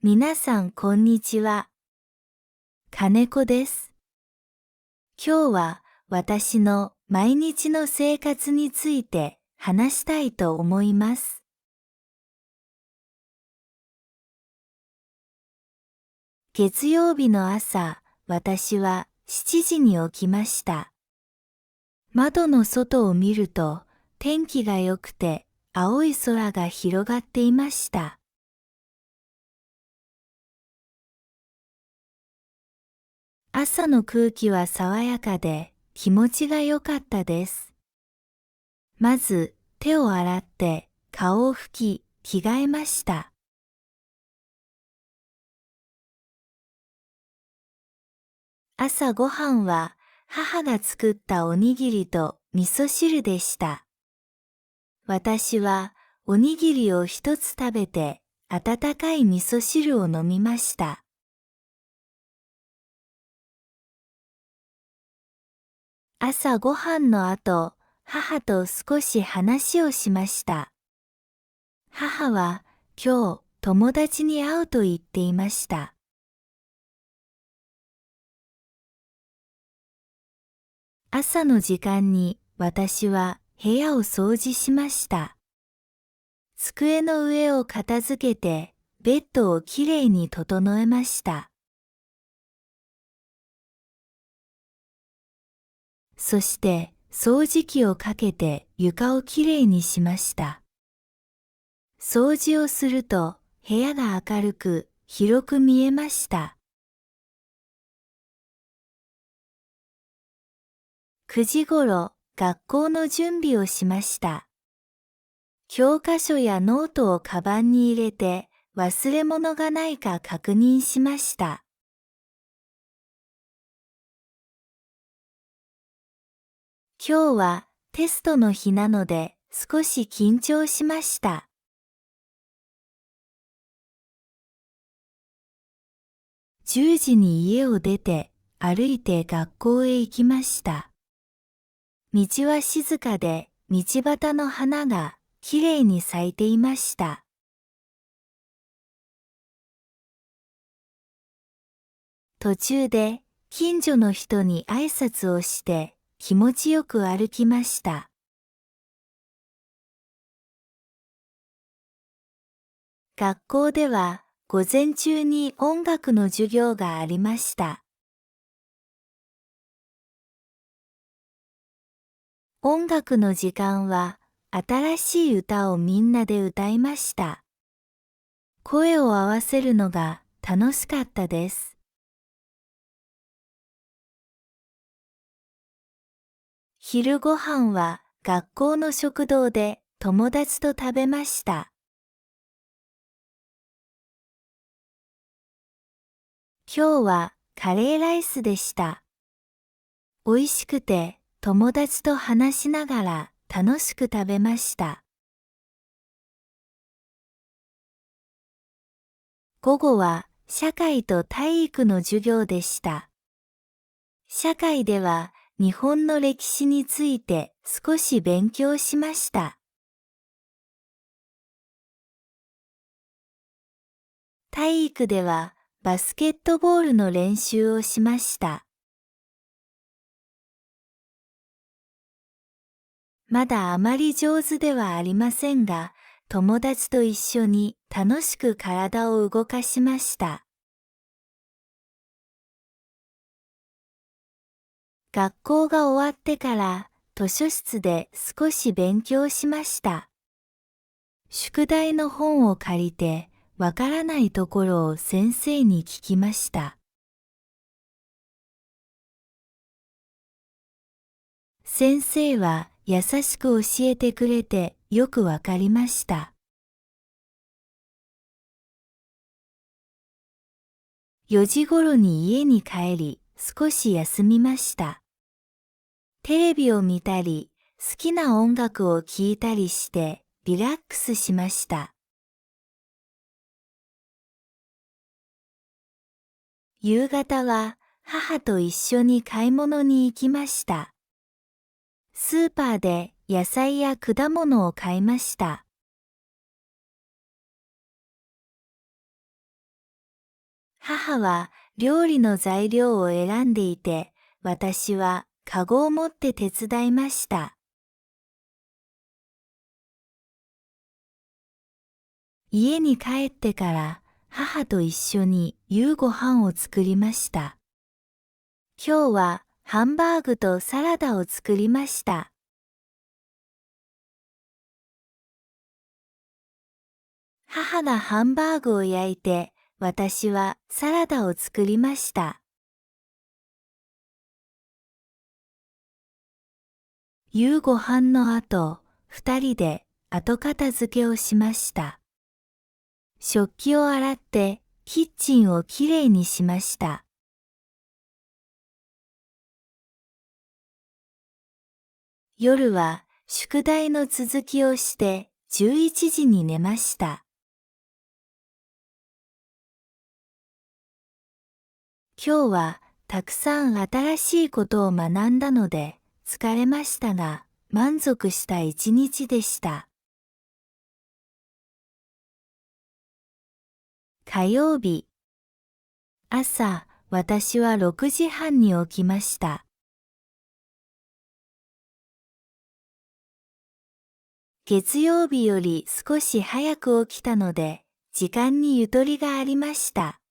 皆さんこんにちは。金子です。今日は私の毎日の生活について話したいと思います。月曜日の朝、私は7時に起きました。窓の外を見ると天気が良くて青い空が広がっていました。朝の空気は爽やかで気持ちが良かったです。まず手を洗って顔を拭き着替えました。朝ごはんは母が作ったおにぎりと味噌汁でした。私はおにぎりを一つ食べて温かい味噌汁を飲みました。朝ごはんの後、母と少し話をしました。母は今日友達に会うと言っていました。朝の時間に私は部屋を掃除しました。机の上を片付けてベッドをきれいに整えました。そして掃除機をかけて床をきれいにしました。掃除をすると部屋が明るく広く見えました。9時ごろ学校の準備をしました。教科書やノートをカバンに入れて忘れ物がないか確認しました。今日はテストの日なので少し緊張しました。10時に家を出て歩いて学校へ行きました。道は静かで道端の花がきれいに咲いていました。途中で近所の人に挨拶をして気持ちよく歩きました。学校では午前中に音楽の授業がありました。音楽の時間は新しい歌をみんなで歌いました。声を合わせるのが楽しかったです。昼ごはんは学校の食堂で友達と食べました。今日はカレーライスでした。美味しくて友達と話しながら楽しく食べました。午後は社会と体育の授業でした。社会では日本の歴史について少し勉強しました。体育ではバスケットボールの練習をしました。まだあまり上手ではありませんが、友達と一緒に楽しく体を動かしました。学校が終わってから図書室で少し勉強しました。宿題の本を借りてわからないところを先生に聞きました。先生は優しく教えてくれてよくわかりました。4時ごろに家に帰り少し休みました。テレビを見たり好きな音楽を聴いたりしてリラックスしました。夕方は母と一緒に買い物に行きました。スーパーで野菜や果物を買いました。母は料理の材料を選んでいて、私はカゴを持って手伝いました。家に帰ってから母と一緒に夕ご飯を作りました。今日はハンバーグとサラダを作りました。母がハンバーグを焼いて、私はサラダを作りました。夕ご飯の後、二人で後片付けをしました。食器を洗ってキッチンをきれいにしました。夜は宿題の続きをして11時に寝ました。今日はたくさん新しいことを学んだので疲れましたが満足した一日でした。火曜日。朝、私は6時半に起きました。月曜日より少し早く起きたので、時間にゆとりがありました。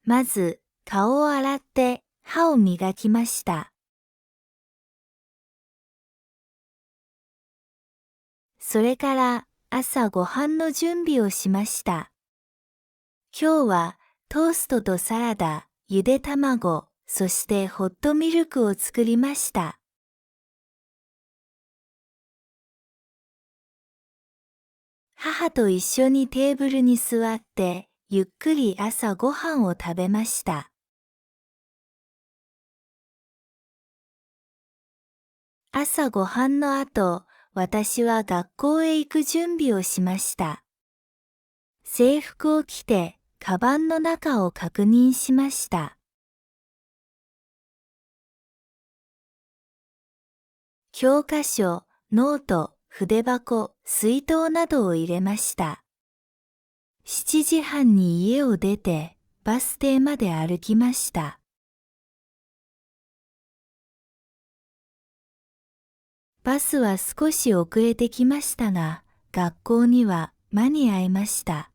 まず、顔を洗って歯を磨きました。それから朝ご飯の準備をしました。今日はトーストとサラダ、ゆで卵、そしてホットミルクを作りました。母と一緒にテーブルに座って、ゆっくり朝ご飯を食べました。朝ご飯の後、私は学校へ行く準備をしました。制服を着て、カバンの中を確認しました。教科書、ノート、筆箱、水筒などを入れました。7時半に家を出て、バス停まで歩きました。バスは少し遅れてきましたが、学校には間に合いました。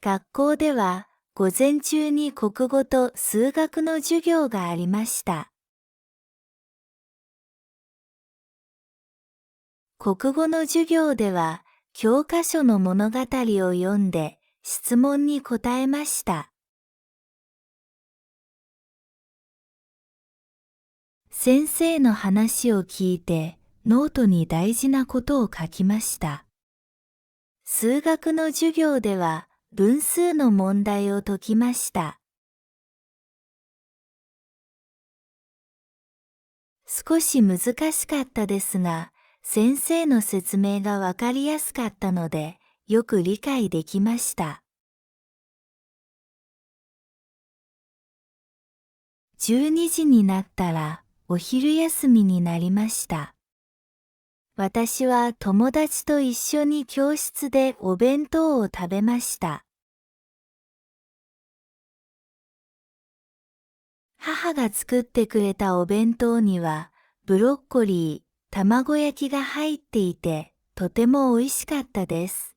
学校では午前中に国語と数学の授業がありました。国語の授業では教科書の物語を読んで質問に答えました。先生の話を聞いてノートに大事なことを書きました。数学の授業では分数の問題を解きました。少し難しかったですが、先生の説明がわかりやすかったので、よく理解できました。12時になったら、お昼休みになりました。私は友達と一緒に教室でお弁当を食べました。母が作ってくれたお弁当には、ブロッコリー、卵焼きが入っていて、とても美味しかったです。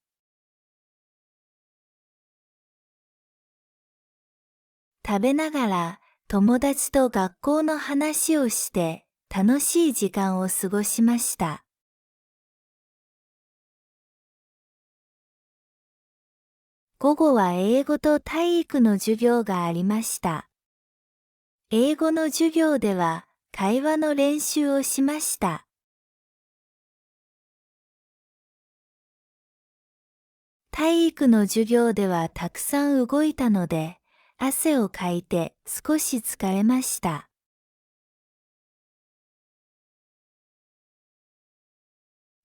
食べながら友達と学校の話をして楽しい時間を過ごしました。午後は英語と体育の授業がありました。英語の授業では会話の練習をしました。体育の授業ではたくさん動いたので、汗をかいて少し疲れました。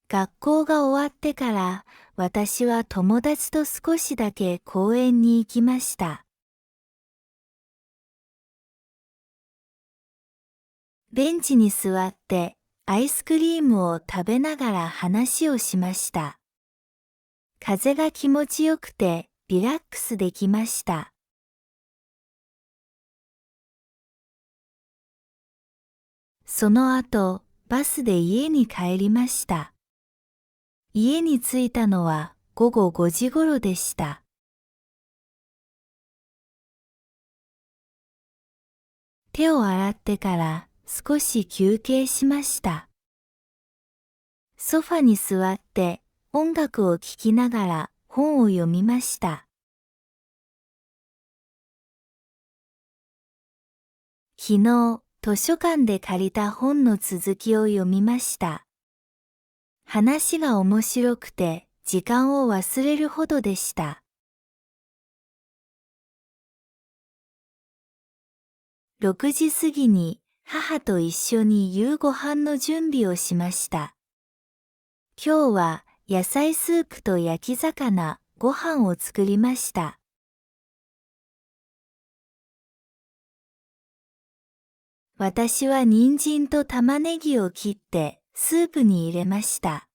学校が終わってから私は友達と少しだけ公園に行きました。ベンチに座ってアイスクリームを食べながら話をしました。風が気持ちよくてリラックスできました。その後、バスで家に帰りました。家に着いたのは午後5時頃でした。手を洗ってから少し休憩しました。ソファに座って音楽を聴きながら本を読みました。昨日、図書館で借りた本の続きを読みました。話が面白くて時間を忘れるほどでした。6時過ぎに母と一緒に夕ご飯の準備をしました。今日は野菜スープと焼き魚、ご飯を作りました。私は人参と玉ねぎを切ってスープに入れました。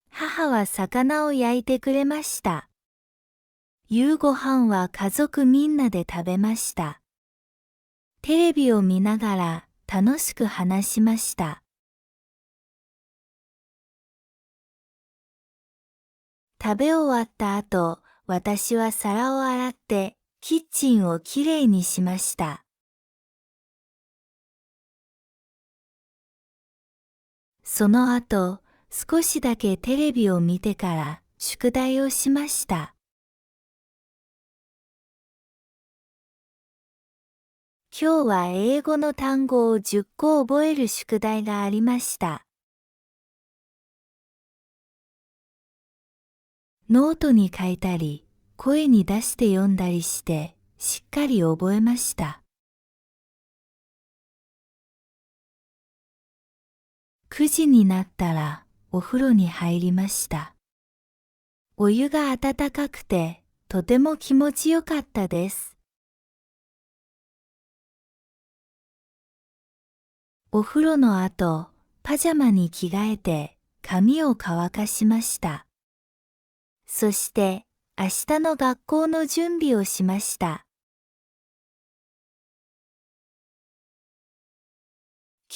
母は魚を焼いてくれました。夕ご飯は家族みんなで食べました。テレビを見ながら楽しく話しました。食べ終わった後、私は皿を洗ってキッチンをきれいにしました。その後、少しだけテレビを見てから宿題をしました。今日は英語の単語を10個覚える宿題がありました。ノートに書いたり、声に出して読んだりして、しっかり覚えました。9時になったらお風呂に入りました。お湯が温かくて、とても気持ちよかったです。お風呂の後、パジャマに着替えて、髪を乾かしました。そして、明日の学校の準備をしました。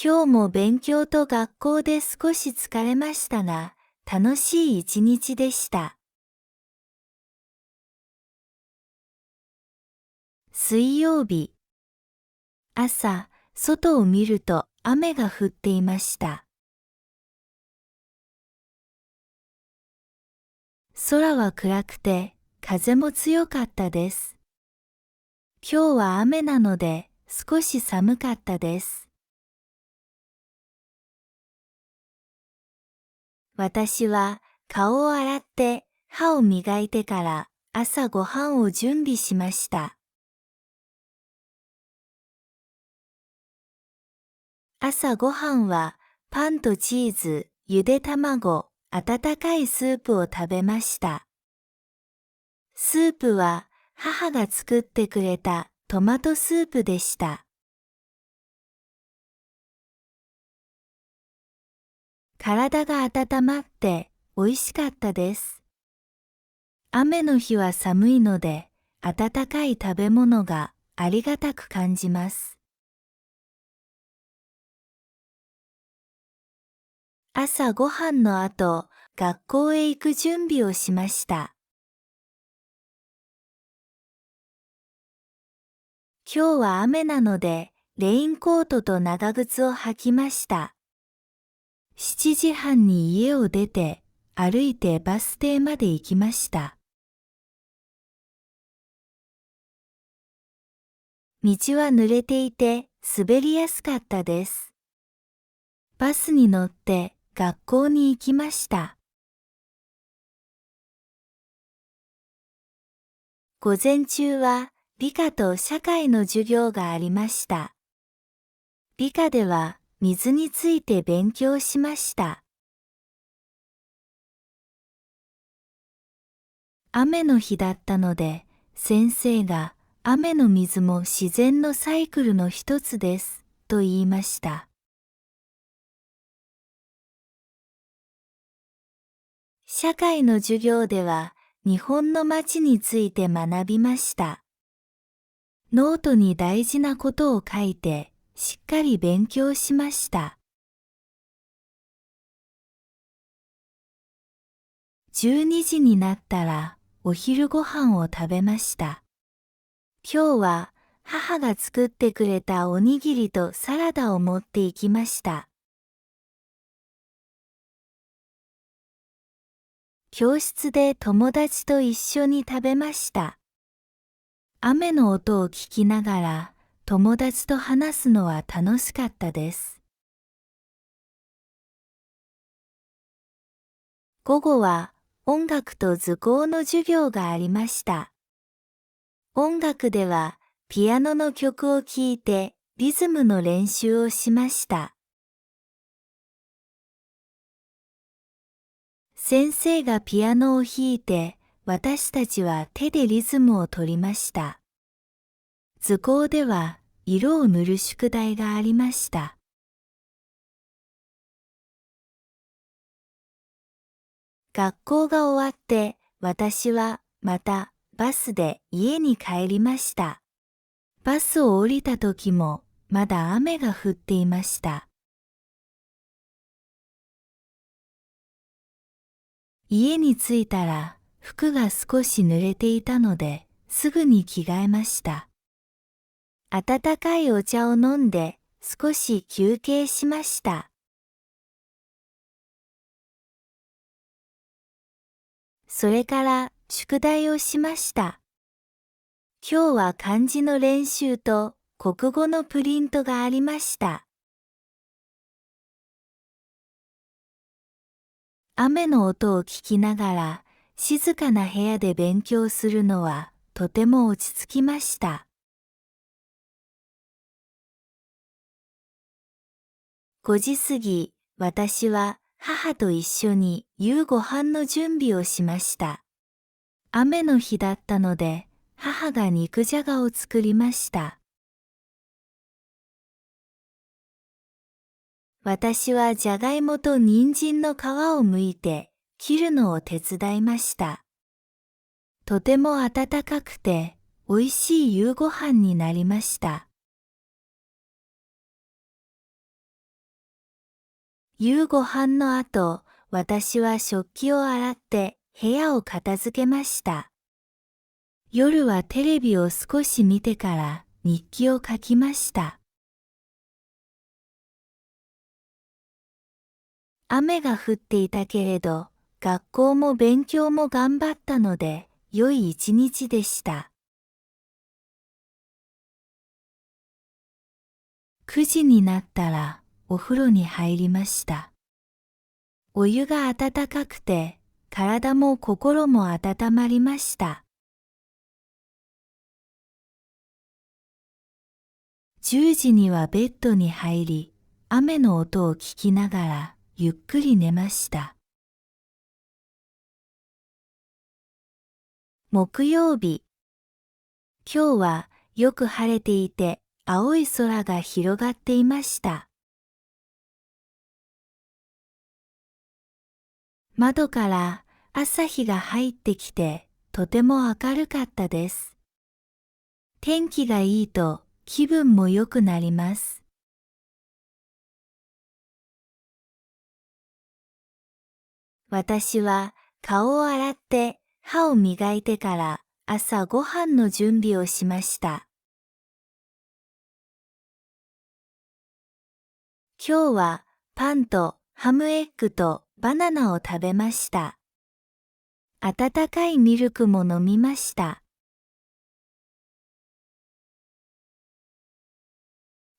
今日も勉強と学校で少し疲れましたが、楽しい一日でした。水曜日。朝、外を見ると雨が降っていました。空は暗くて、風も強かったです。今日は雨なので、少し寒かったです。私は顔を洗って歯を磨いてから朝ごはんを準備しました。朝ごはんはパンとチーズ、ゆで卵、温かいスープを食べました。スープは母が作ってくれたトマトスープでした。体が温まって美味しかったです。雨の日は寒いので、温かい食べ物がありがたく感じます。朝ごはんの後、学校へ行く準備をしました。今日は雨なので、レインコートと長靴を履きました。7時半に家を出て、歩いてバス停まで行きました。道は濡れていて、滑りやすかったです。バスに乗って学校に行きました。午前中は理科と社会の授業がありました。理科では水について勉強しました。雨の日だったので、先生が雨の水も自然のサイクルの一つです、と言いました。社会の授業では日本の街について学びました。ノートに大事なことを書いてしっかり勉強しました。12時になったらお昼ご飯を食べました。今日は母が作ってくれたおにぎりとサラダを持って行きました。教室で友達と一緒に食べました。雨の音を聞きながら友達と話すのは楽しかったです。午後は音楽と図工の授業がありました。音楽ではピアノの曲を聴いてリズムの練習をしました。先生がピアノを弾いて、私たちは手でリズムを取りました。図工では色を塗る宿題がありました。学校が終わって、私はまたバスで家に帰りました。バスを降りた時もまだ雨が降っていました。家に着いたら服が少し濡れていたのですぐに着替えました。温かいお茶を飲んで少し休憩しました。それから宿題をしました。今日は漢字の練習と国語のプリントがありました。雨の音を聞きながら静かな部屋で勉強するのはとても落ち着きました。5時過ぎ、私は母と一緒に夕ご飯の準備をしました。雨の日だったので、母が肉じゃがを作りました。私はじゃがいもと人参の皮を剥いて切るのを手伝いました。とても温かくて美味しい夕ご飯になりました。夕ご飯の後、私は食器を洗って部屋を片付けました。夜はテレビを少し見てから日記を書きました。雨が降っていたけれど、学校も勉強も頑張ったので、良い一日でした。9時になったらお風呂に入りました。お湯が温かくて、体も心も温まりました。10時にはベッドに入り、雨の音を聞きながらゆっくり寝ました。木曜日。今日はよく晴れていて、青い空が広がっていました。窓から朝日が入ってきて、とても明るかったです。天気がいいと気分も良くなります。私は顔を洗って歯を磨いてから朝ご飯の準備をしました。今日はパンとハムエッグとバナナを食べました。温かいミルクも飲みました。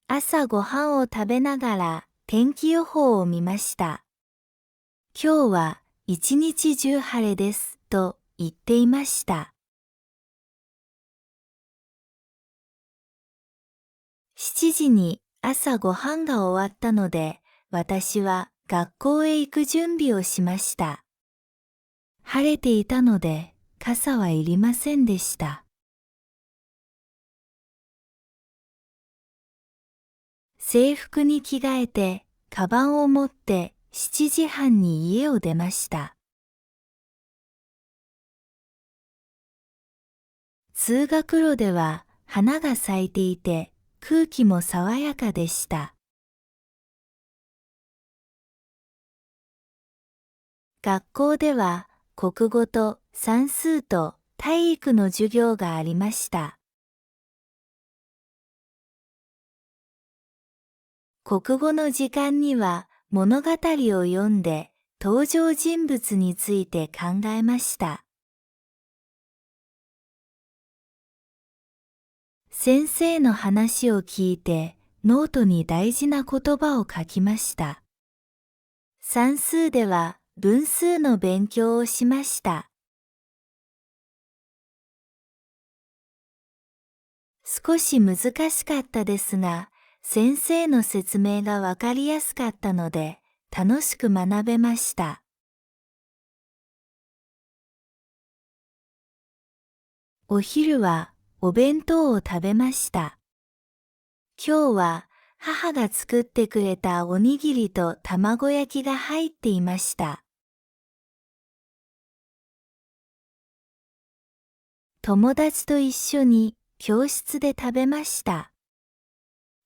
朝ご飯を食べながら天気予報を見ました。今日は一日中晴れですと言っていました。7時に朝ご飯が終わったので、私は学校へ行く準備をしました。晴れていたので傘はいりませんでした。制服に着替えて、カバンを持って7時半に家を出ました。通学路では花が咲いていて、空気も爽やかでした。学校では国語と算数と体育の授業がありました。国語の時間には物語を読んで登場人物について考えました。先生の話を聞いてノートに大事な言葉を書きました。算数では分数の勉強をしました。少し難しかったですが、先生の説明がわかりやすかったので、楽しく学べました。お昼はお弁当を食べました。今日は母が作ってくれたおにぎりと卵焼きが入っていました。友達と一緒に教室で食べました。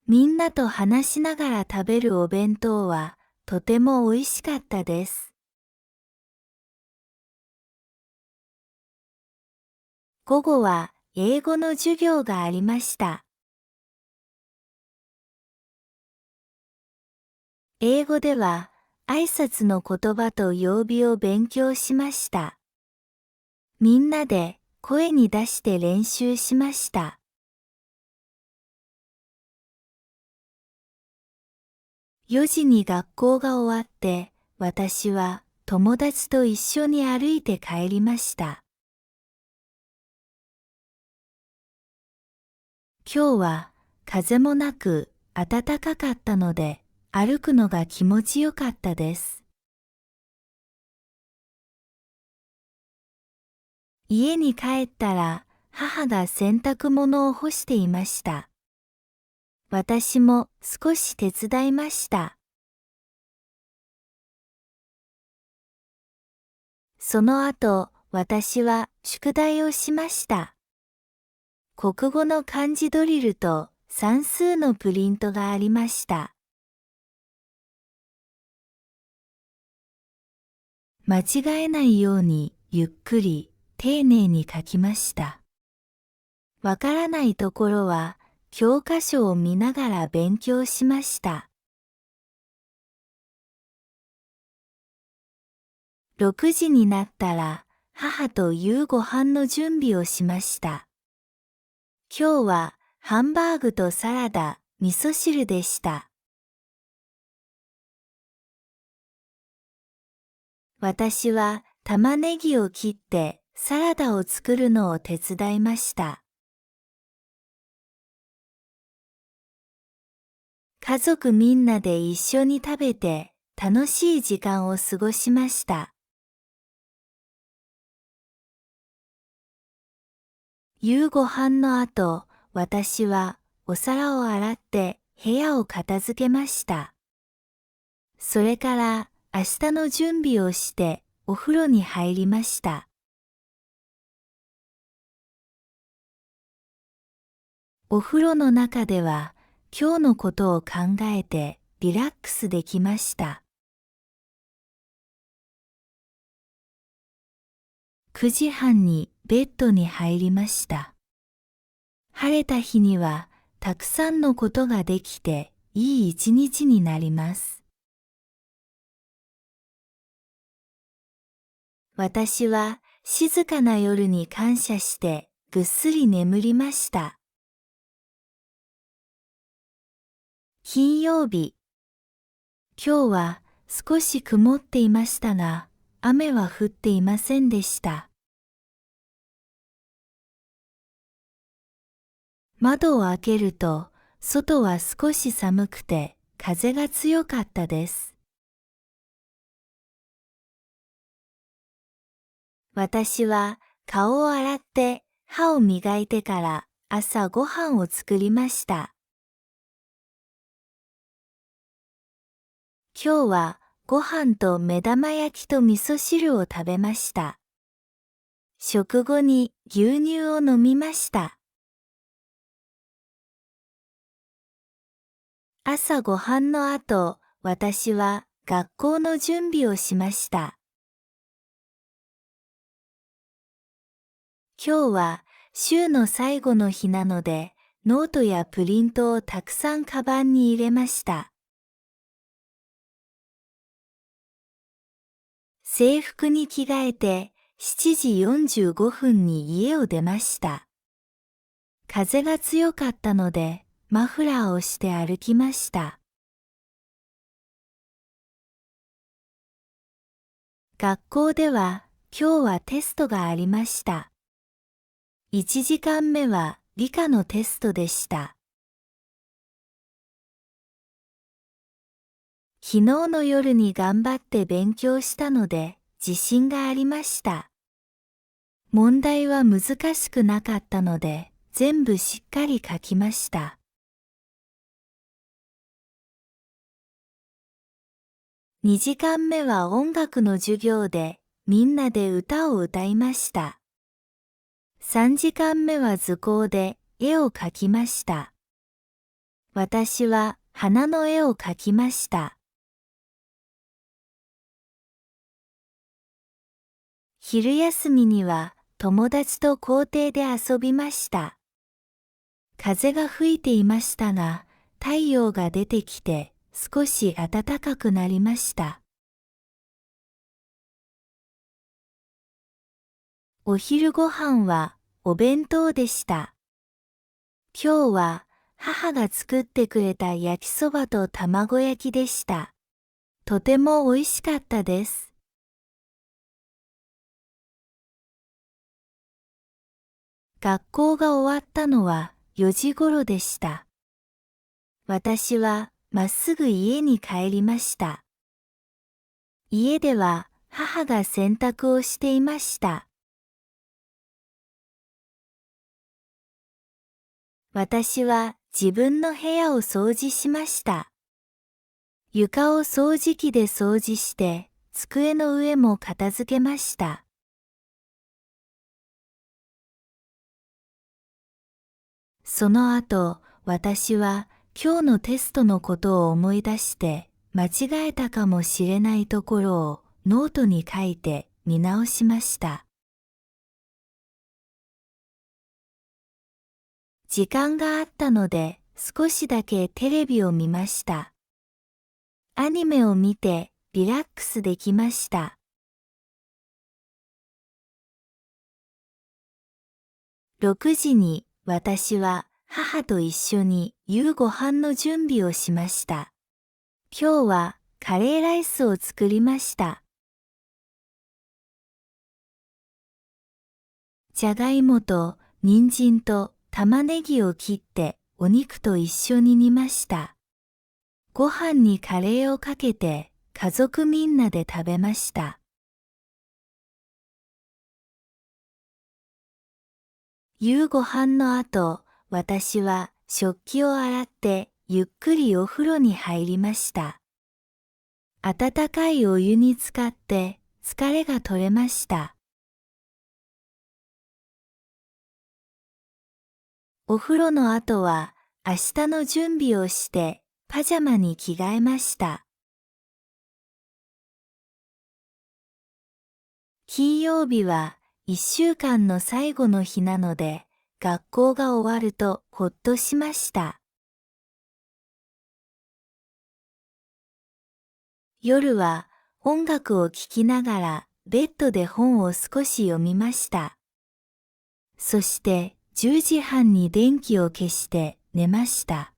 みんなと話しながら食べるお弁当はとても美味しかったです。午後は英語の授業がありました。英語では挨拶の言葉と曜日を勉強しました。みんなで声に出して練習しました。4時に学校が終わって、私は友達と一緒に歩いて帰りました。今日は風もなく暖かかったので、歩くのが気持ちよかったです。家に帰ったら、母が洗濯物を干していました。私も少し手伝いました。その後、私は宿題をしました。国語の漢字ドリルと算数のプリントがありました。間違えないようにゆっくり丁寧に書きました。わからないところは教科書を見ながら勉強しました。6時になったら母と夕ご飯の準備をしました。今日はハンバーグとサラダ、味噌汁でした。私は玉ねぎを切ってサラダを作るのを手伝いました。家族みんなで一緒に食べて楽しい時間を過ごしました。夕ご飯の後、私はお皿を洗って部屋を片付けました。それから明日の準備をしてお風呂に入りました。お風呂の中では今日のことを考えてリラックスできました。9時半にベッドに入りました。晴れた日にはたくさんのことができていい一日になります。私は静かな夜に感謝してぐっすり眠りました。金曜日。今日は少し曇っていましたが、雨は降っていませんでした。窓を開けると、外は少し寒くて、風が強かったです。私は顔を洗って歯を磨いてから朝ご飯を作りました。今日はご飯と目玉焼きと味噌汁を食べました。食後に牛乳を飲みました。朝ごはんの後、私は学校の準備をしました。今日は週の最後の日なので、ノートやプリントをたくさんカバンに入れました。制服に着替えて7時45分に家を出ました。風が強かったのでマフラーをして歩きました。学校では今日はテストがありました。1時間目は理科のテストでした。昨日の夜に頑張って勉強したので自信がありました。問題は難しくなかったので全部しっかり書きました。2時間目は音楽の授業でみんなで歌を歌いました。3時間目は図工で絵を描きました。私は花の絵を描きました。昼休みには友達と校庭で遊びました。風が吹いていましたが、太陽が出てきて少し暖かくなりました。お昼ご飯はお弁当でした。今日は母が作ってくれた焼きそばと卵焼きでした。とても美味しかったです。学校が終わったのは4時頃でした。私はまっすぐ家に帰りました。家では母が洗濯をしていました。私は自分の部屋を掃除しました。床を掃除機で掃除して、机の上も片付けました。その後、私は今日のテストのことを思い出して、間違えたかもしれないところをノートに書いて見直しました。時間があったので少しだけテレビを見ました。アニメを見てリラックスできました。6時に私は母と一緒に夕ご飯の準備をしました。今日はカレーライスを作りました。じゃがいもと人参と玉ねぎを切ってお肉と一緒に煮ました。ご飯にカレーをかけて家族みんなで食べました。夕ご飯の後、私は食器を洗ってゆっくりお風呂に入りました。温かいお湯に浸かって疲れが取れました。お風呂の後は明日の準備をしてパジャマに着替えました。金曜日は1週間の最後の日なので、学校が終わるとほっとしました。夜は音楽を聴きながらベッドで本を少し読みました。そして10時半に電気を消して寝ました。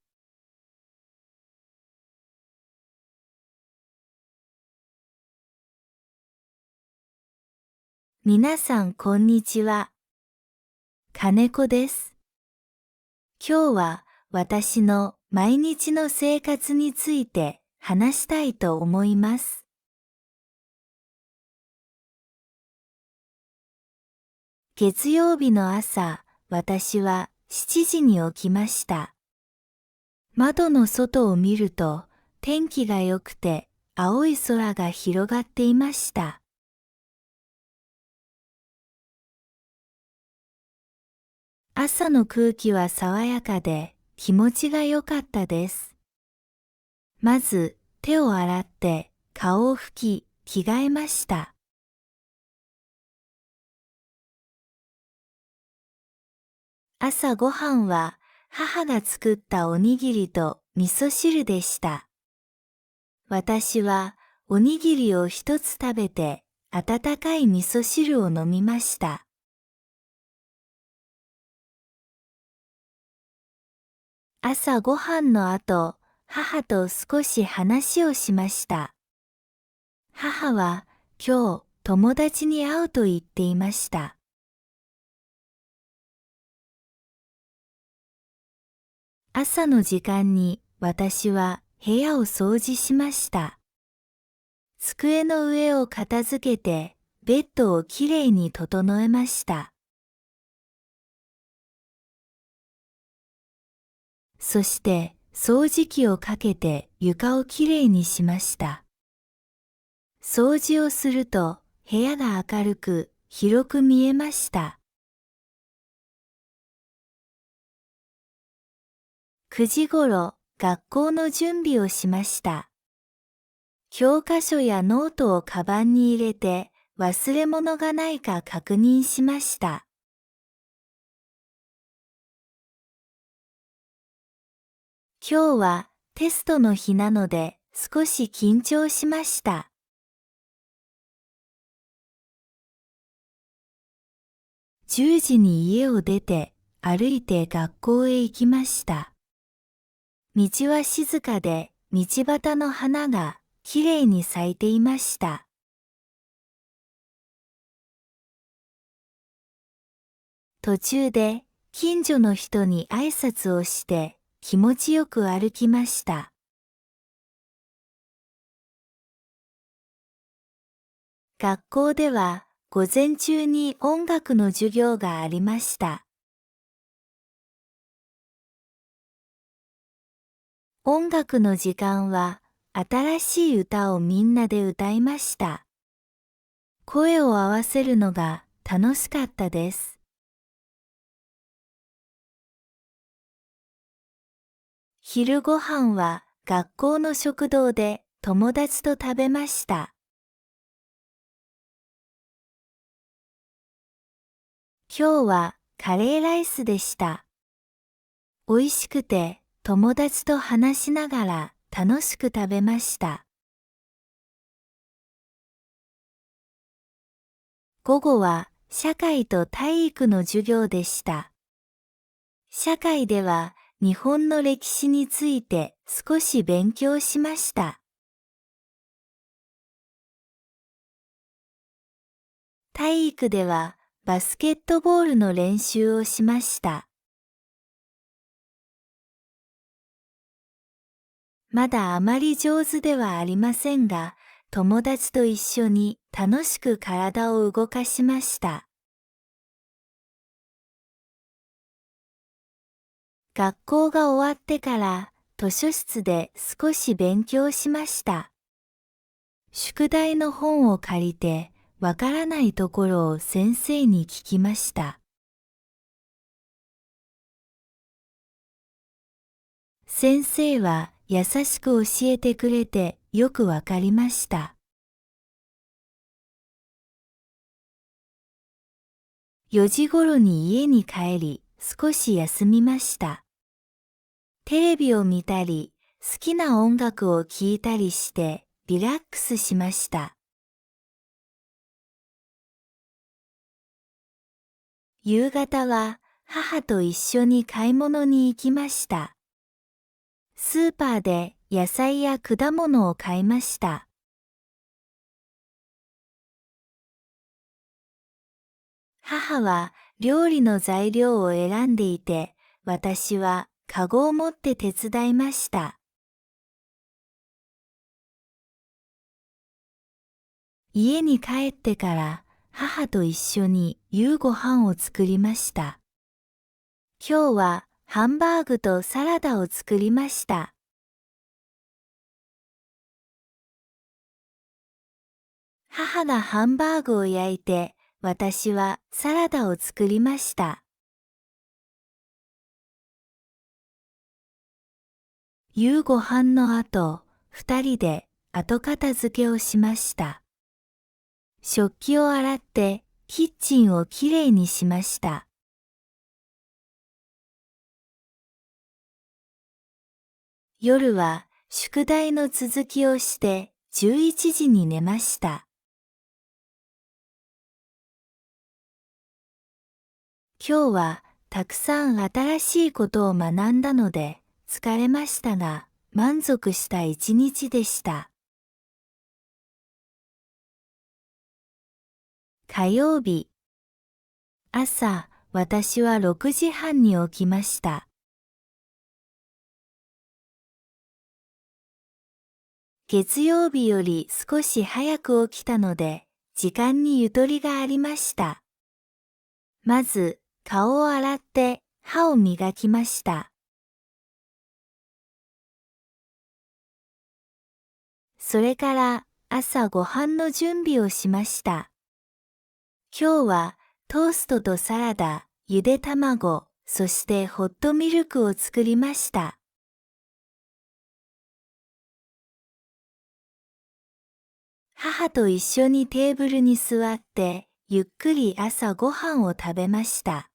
皆さんこんにちは。金子です。今日は私の毎日の生活について話したいと思います。月曜日の朝、私は7時に起きました。窓の外を見ると天気が良くて青い空が広がっていました。朝の空気は爽やかで気持ちが良かったです。まず手を洗って顔を拭き着替えました。朝ごはんは母が作ったおにぎりと味噌汁でした。私はおにぎりを一つ食べて温かい味噌汁を飲みました。朝ごはんの後、母と少し話をしました。母は今日友達に会うと言っていました。朝の時間に私は部屋を掃除しました。机の上を片付けてベッドをきれいに整えました。そして掃除機をかけて床をきれいにしました。掃除をすると部屋が明るく広く見えました。9時ごろ学校の準備をしました。教科書やノートをカバンに入れて忘れ物がないか確認しました。今日はテストの日なので少し緊張しました。10時に家を出て歩いて学校へ行きました。道は静かで道端の花がきれいに咲いていました。途中で近所の人に挨拶をして気持ちよく歩きました。学校では午前中に音楽の授業がありました。音楽の時間は新しい歌をみんなで歌いました。声を合わせるのが楽しかったです。昼ごはんは学校の食堂で友達と食べました。今日はカレーライスでした。美味しくて友達と話しながら楽しく食べました。午後は社会と体育の授業でした。社会では日本の歴史について少し勉強しました。体育ではバスケットボールの練習をしました。まだあまり上手ではありませんが、友達と一緒に楽しく体を動かしました。学校が終わってから図書室で少し勉強しました。宿題の本を借りてわからないところを先生に聞きました。先生は優しく教えてくれてよくわかりました。4時ごろに家に帰り少し休みました。テレビを見たり好きな音楽を聴いたりしてリラックスしました。夕方は母と一緒に買い物に行きました。スーパーで野菜や果物を買いました。母は料理の材料を選んでいて、私はカゴを持って手伝いました。家に帰ってから母と一緒に夕ご飯を作りました。今日はハンバーグとサラダを作りました。母がハンバーグを焼いて、私はサラダを作りました。夕ご飯の後、二人で後片付けをしました。食器を洗ってキッチンをきれいにしました。夜は宿題の続きをして11時に寝ました。今日はたくさん新しいことを学んだので疲れましたが満足した一日でした。火曜日。朝、私は6時半に起きました。月曜日より少し早く起きたので、時間にゆとりがありました。まず、顔を洗って歯を磨きました。それから朝ご飯の準備をしました。今日はトーストとサラダ、ゆで卵、そしてホットミルクを作りました。母と一緒にテーブルに座って、ゆっくり朝ご飯を食べました。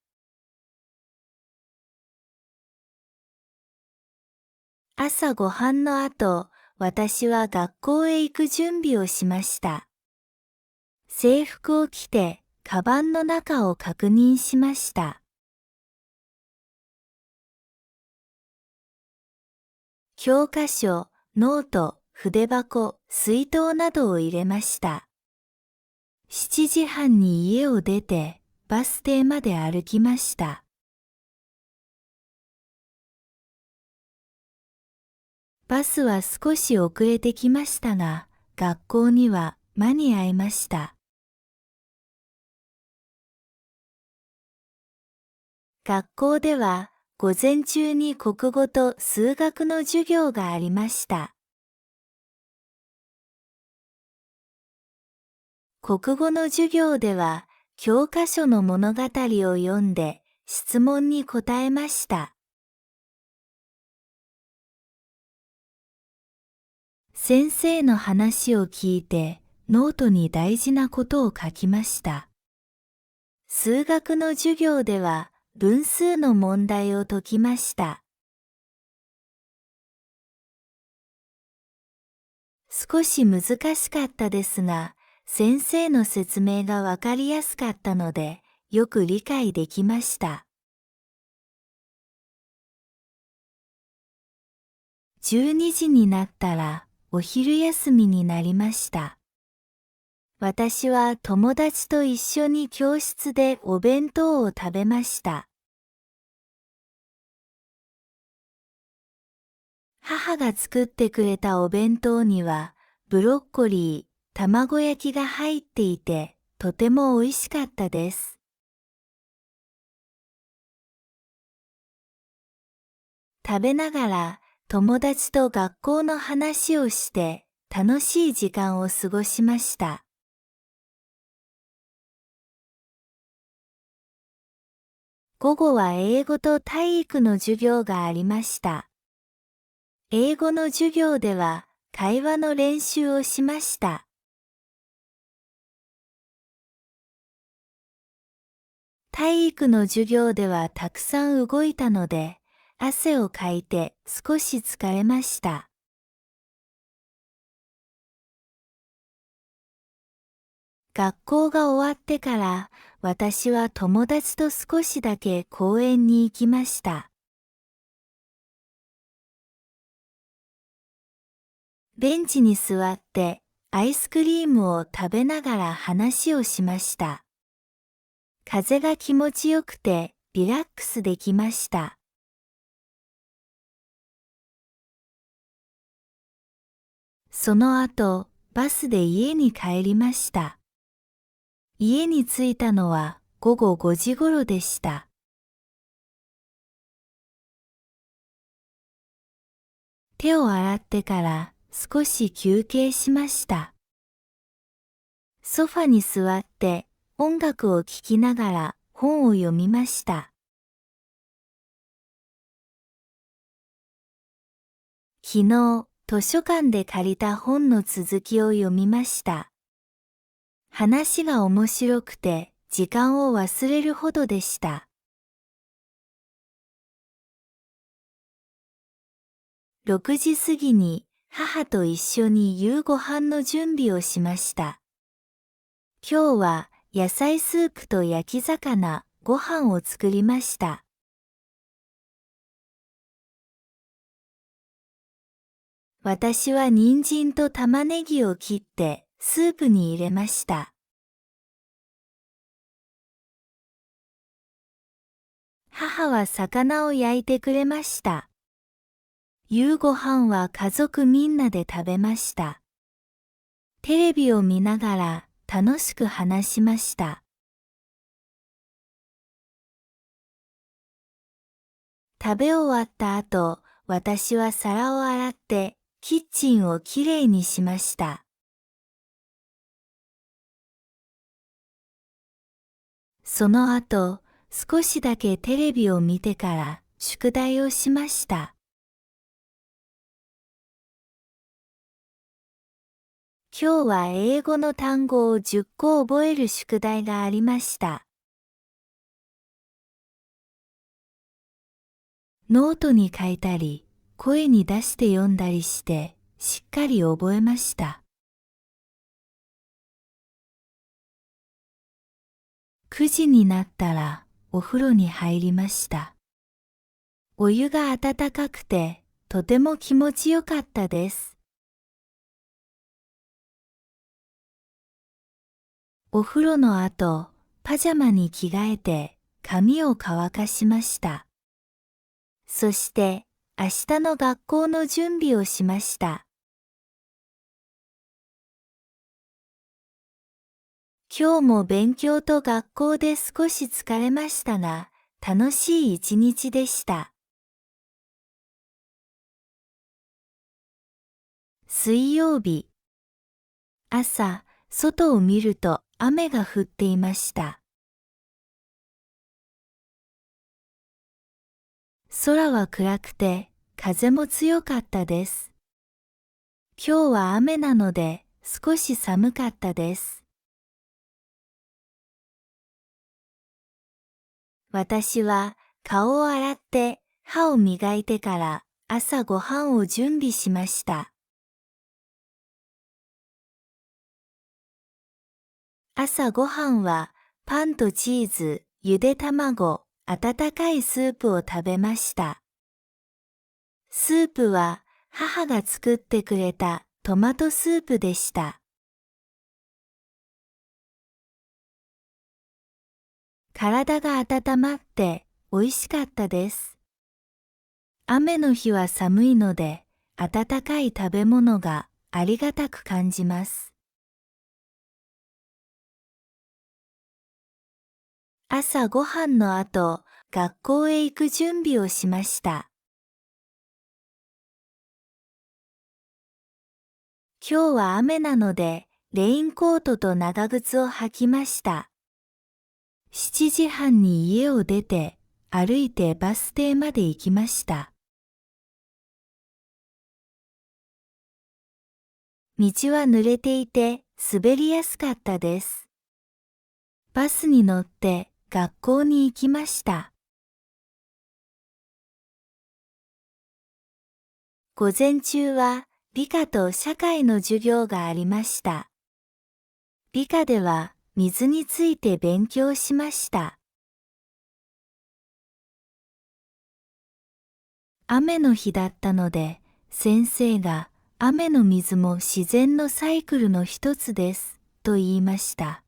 朝ご飯の後、私は学校へ行く準備をしました。制服を着て、カバンの中を確認しました。教科書、ノート、筆箱、水筒などを入れました。7時半に家を出て、バス停まで歩きました。バスは少し遅れてきましたが、学校には間に合いました。学校では午前中に国語と数学の授業がありました。国語の授業では教科書の物語を読んで質問に答えました。先生の話を聞いてノートに大事なことを書きました。数学の授業では分数の問題を解きました。少し難しかったですが、先生の説明がわかりやすかったので、よく理解できました。12時になったら、お昼休みになりました。私は友達と一緒に教室でお弁当を食べました。母が作ってくれたお弁当には、ブロッコリー、卵焼きが入っていて、とても美味しかったです。食べながら友達と学校の話をして楽しい時間を過ごしました。午後は英語と体育の授業がありました。英語の授業では会話の練習をしました。体育の授業ではたくさん動いたので、汗をかいて少し疲れました。学校が終わってから私は友達と少しだけ公園に行きました。ベンチに座ってアイスクリームを食べながら話をしました。風が気持ちよくてリラックスできました。その後、バスで家に帰りました。家に着いたのは午後5時頃でした。手を洗ってから少し休憩しました。ソファに座って音楽を聴きながら本を読みました。昨日、図書館で借りた本の続きを読みました。話が面白くて、時間を忘れるほどでした。6時過ぎに母と一緒に夕ご飯の準備をしました。今日は野菜スープと焼き魚、ご飯を作りました。私は人参と玉ねぎを切ってスープに入れました。母は魚を焼いてくれました。夕ご飯は家族みんなで食べました。テレビを見ながら楽しく話しました。食べ終わった後、私は皿を洗ってキッチンをきれいにしました。その後、少しだけテレビを見てから宿題をしました。今日は英語の単語を10個覚える宿題がありました。ノートに書いたり、声に出して読んだりして、しっかり覚えました。9時になったら、お風呂に入りました。お湯が温かくて、とても気持ちよかったです。お風呂の後、パジャマに着替えて、髪を乾かしました。そして、明日の学校の準備をしました。今日も勉強と学校で少し疲れましたが、楽しい一日でした。水曜日。朝、外を見ると雨が降っていました。空は暗くて、風も強かったです。今日は雨なので、少し寒かったです。私は顔を洗って歯を磨いてから朝ごはんを準備しました。朝ごはんはパンとチーズ、ゆで卵、温かいスープを食べました。スープは母が作ってくれたトマトスープでした。体が温まって美味しかったです。雨の日は寒いので、温かい食べ物がありがたく感じます。朝ごはんの後、学校へ行く準備をしました。今日は雨なので、レインコートと長靴を履きました。7時半に家を出て、歩いてバス停まで行きました。道は濡れていて、滑りやすかったです。バスに乗って学校に行きました。午前中は理科と社会の授業がありました。理科では水について勉強しました。雨の日だったので、先生が雨の水も自然のサイクルの一つです、と言いました。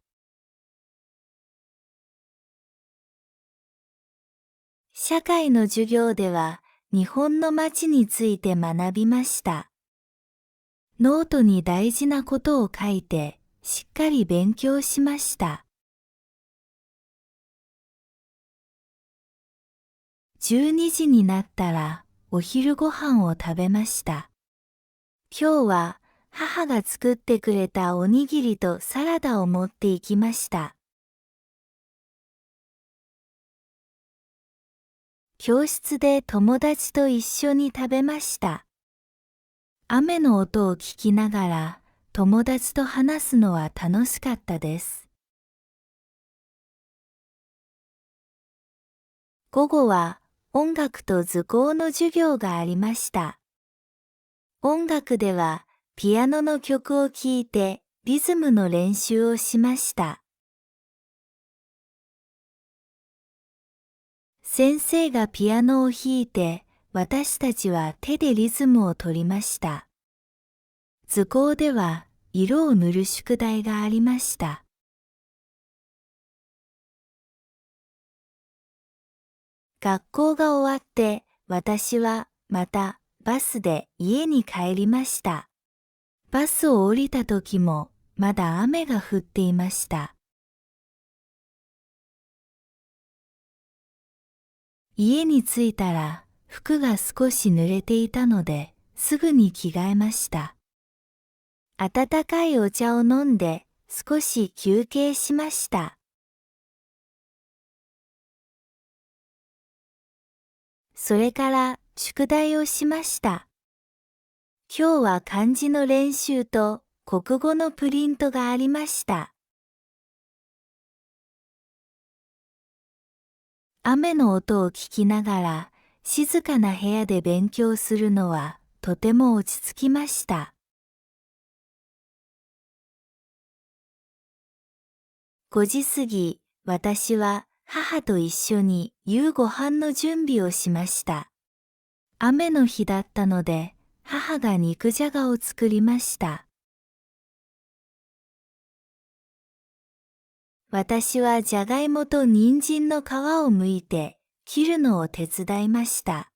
社会の授業では日本の街について学びました。ノートに大事なことを書いて、しっかり勉強しました。12時になったらお昼ご飯を食べました。今日は母が作ってくれたおにぎりとサラダを持って行きました。教室で友達と一緒に食べました。雨の音を聞きながら友達と話すのは楽しかったです。午後は音楽と図工の授業がありました。音楽ではピアノの曲を聴いてリズムの練習をしました。先生がピアノを弾いて、私たちは手でリズムを取りました。図工では色を塗る宿題がありました。学校が終わって、私はまたバスで家に帰りました。バスを降りた時もまだ雨が降っていました。家に着いたら服が少し濡れていたので、すぐに着替えました。温かいお茶を飲んで少し休憩しました。それから宿題をしました。今日は漢字の練習と国語のプリントがありました。雨の音を聞きながら静かな部屋で勉強するのはとても落ち着きました。5時過ぎ、私は母と一緒に夕ご飯の準備をしました。雨の日だったので、母が肉じゃがを作りました。私はじゃがいもと人参の皮を剥いて切るのを手伝いました。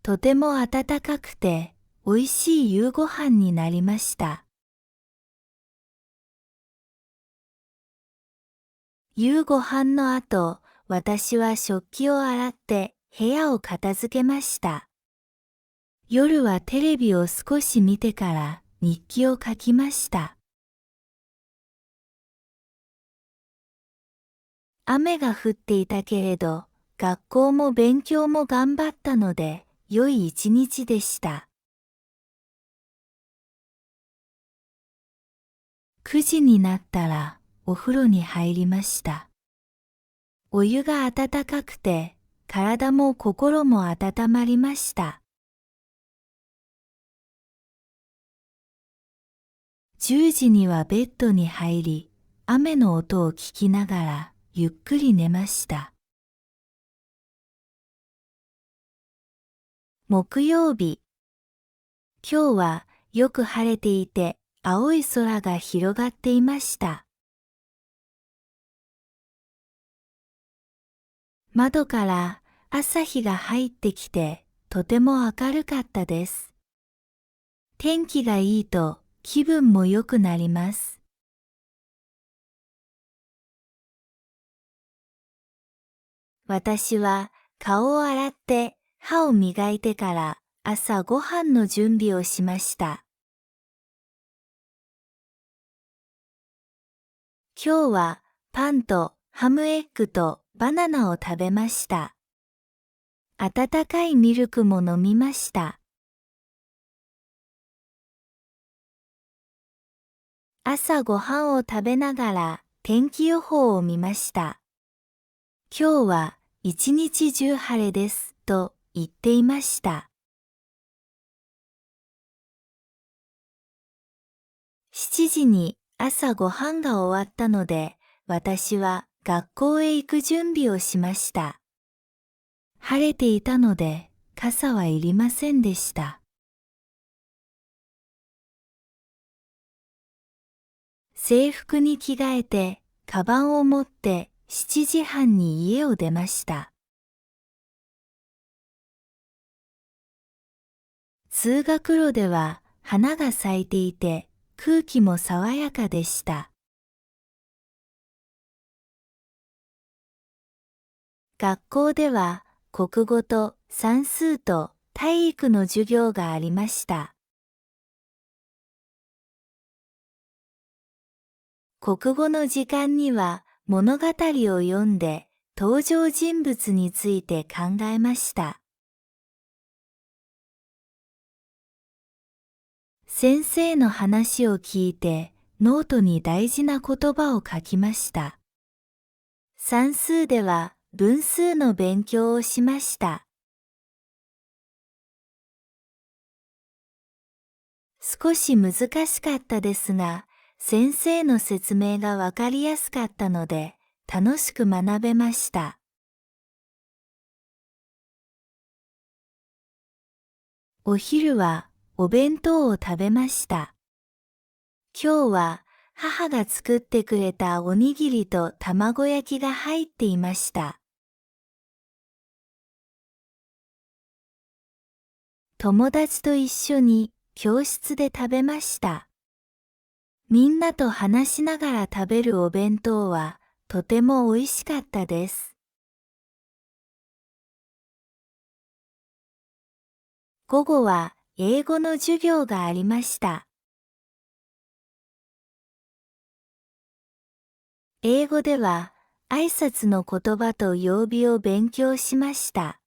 とても温かくて美味しい夕ご飯になりました。夕ご飯の後、私は食器を洗って部屋を片付けました。夜はテレビを少し見てから日記を書きました。雨が降っていたけれど、学校も勉強も頑張ったので、良い一日でした。9時になったらお風呂に入りました。お湯が温かくて、体も心も温まりました。10時にはベッドに入り、雨の音を聞きながらゆっくり寝ました。木曜日。今日はよく晴れていて、青い空が広がっていました。窓から朝日が入ってきて、とても明るかったです。天気がいいと気分も良くなります。私は顔を洗って歯を磨いてから朝ご飯の準備をしました。今日はパンとハムエッグとバナナを食べました。温かいミルクも飲みました。朝ご飯を食べながら天気予報を見ました。今日は一日中晴れですと言っていました。7時に朝ご飯が終わったので、私は学校へ行く準備をしました。晴れていたので傘はいりませんでした。制服に着替えて、カバンを持って7時半に家を出ました。通学路では花が咲いていて、空気も爽やかでした。学校では国語と算数と体育の授業がありました。国語の時間には物語を読んで登場人物について考えました。先生の話を聞いて、ノートに大事な言葉を書きました。算数では分数の勉強をしました。少し難しかったですが、先生の説明がわかりやすかったので、楽しく学べました。お昼はお弁当を食べました。今日は母が作ってくれたおにぎりと卵焼きが入っていました。友達と一緒に教室で食べました。みんなと話しながら食べるお弁当はとても美味しかったです。午後は英語の授業がありました。英語では挨拶の言葉と曜日を勉強しました。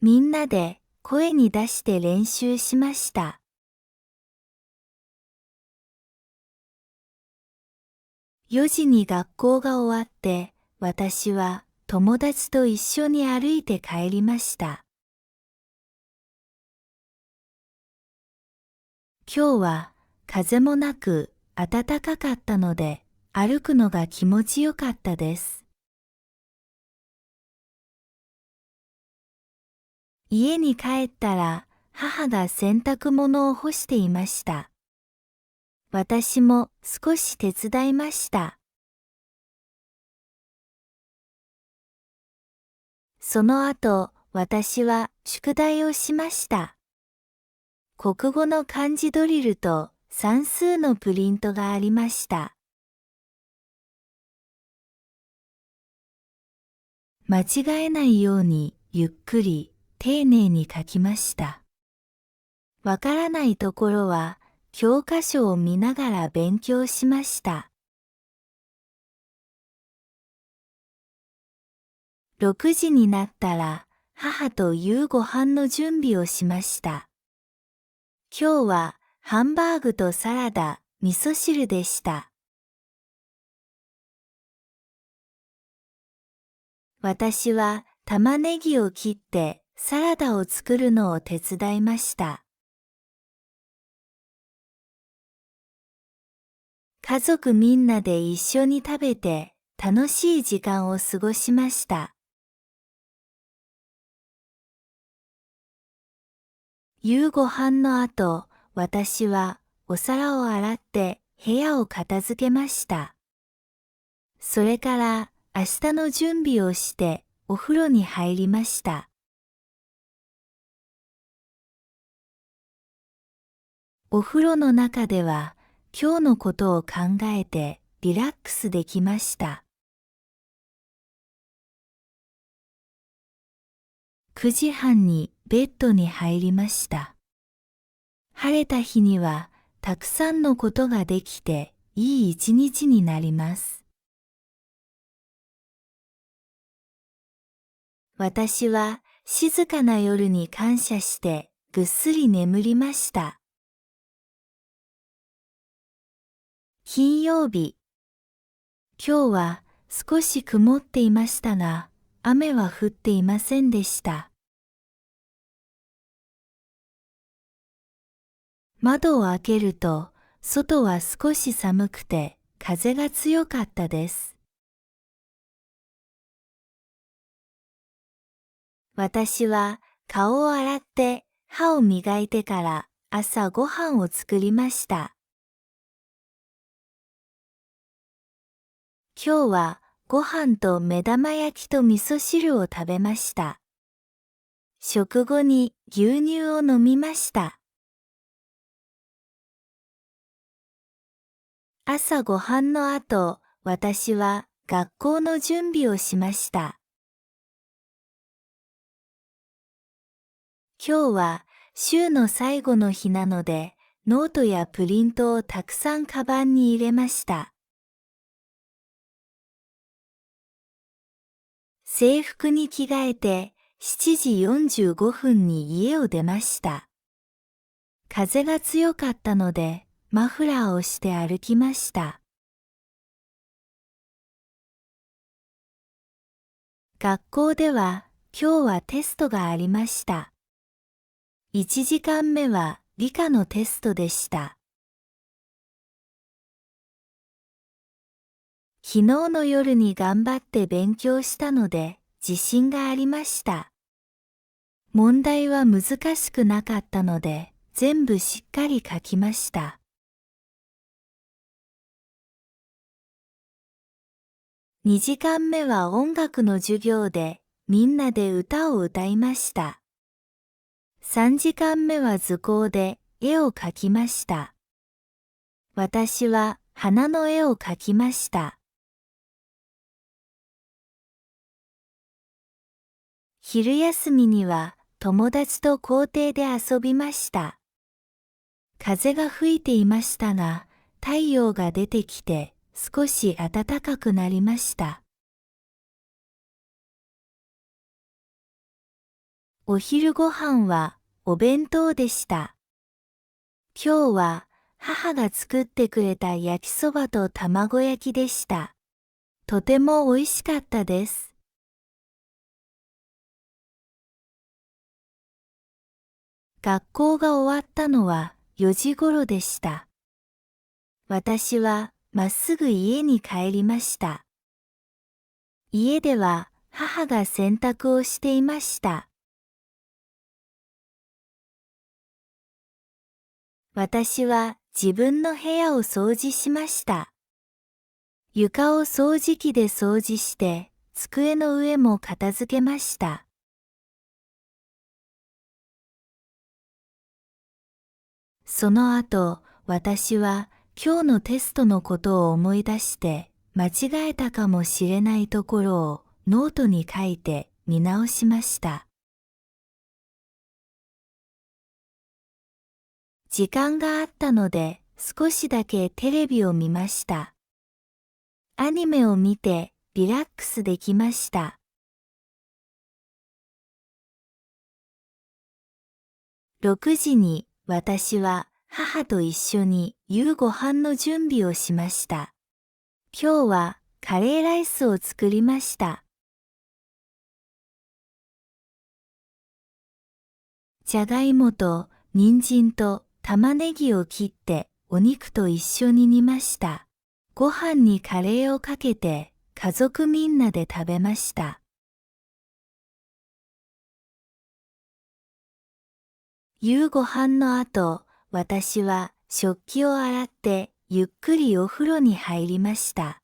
みんなで声に出して練習しました。4時に学校が終わって、私は友達と一緒に歩いて帰りました。今日は風もなく暖かかったので、歩くのが気持ちよかったです。家に帰ったら母が洗濯物を干していました。私も少し手伝いました。その後、私は宿題をしました。国語の漢字ドリルと算数のプリントがありました。間違えないようにゆっくり丁寧に書きました。わからないところは教科書を見ながら勉強しました。6時になったら母と夕ご飯の準備をしました。今日はハンバーグとサラダ、味噌汁でした。私は玉ねぎを切ってサラダを作るのを手伝いました。家族みんなで一緒に食べて楽しい時間を過ごしました。夕ご飯の後、私はお皿を洗って部屋を片付けました。それから明日の準備をしてお風呂に入りました。お風呂の中では今日のことを考えてリラックスできました。9時半にベッドに入りました。晴れた日にはたくさんのことができていい一日になります。私は静かな夜に感謝してぐっすり眠りました。金曜日。今日は少し曇っていましたが、雨は降っていませんでした。窓を開けると、外は少し寒くて風が強かったです。私は顔を洗って歯を磨いてから朝ご飯を作りました。今日はご飯と目玉焼きと味噌汁を食べました。食後に牛乳を飲みました。朝ご飯の後、私は学校の準備をしました。今日は週の最後の日なので、ノートやプリントをたくさんカバンに入れました。制服に着替えて7時45分に家を出ました。風が強かったので、マフラーをして歩きました。学校では、今日はテストがありました。1時間目は理科のテストでした。昨日の夜に頑張って勉強したので、自信がありました。問題は難しくなかったので、全部しっかり書きました。2時間目は音楽の授業で、みんなで歌を歌いました。3時間目は図工で絵を描きました。私は花の絵を描きました。昼休みには友達と校庭で遊びました。風が吹いていましたが、太陽が出てきて少し暖かくなりました。お昼ご飯はお弁当でした。今日は母が作ってくれた焼きそばと卵焼きでした。とても美味しかったです。学校が終わったのは4時頃でした。私はまっすぐ家に帰りました。家では母が洗濯をしていました。私は自分の部屋を掃除しました。床を掃除機で掃除して、机の上も片付けました。その後、私は今日のテストのことを思い出して、間違えたかもしれないところをノートに書いて見直しました。時間があったので少しだけテレビを見ました。アニメを見てリラックスできました。6時に私は母と一緒に夕ご飯の準備をしました。今日はカレーライスを作りました。じゃがいもと人参と玉ねぎを切ってお肉と一緒に煮ました。ご飯にカレーをかけて家族みんなで食べました。夕ご飯の後、私は食器を洗ってゆっくりお風呂に入りました。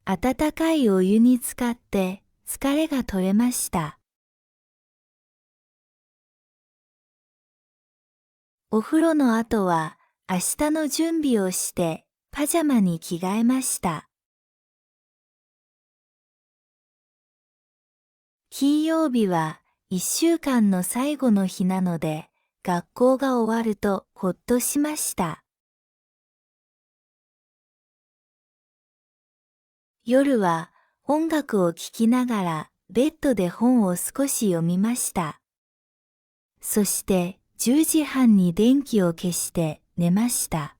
温かいお湯に浸かって疲れが取れました。お風呂の後は明日の準備をしてパジャマに着替えました。金曜日は1週間の最後の日なので、学校が終わるとほっとしました。夜は音楽を聴きながらベッドで本を少し読みました。そして10時半に電気を消して寝ました。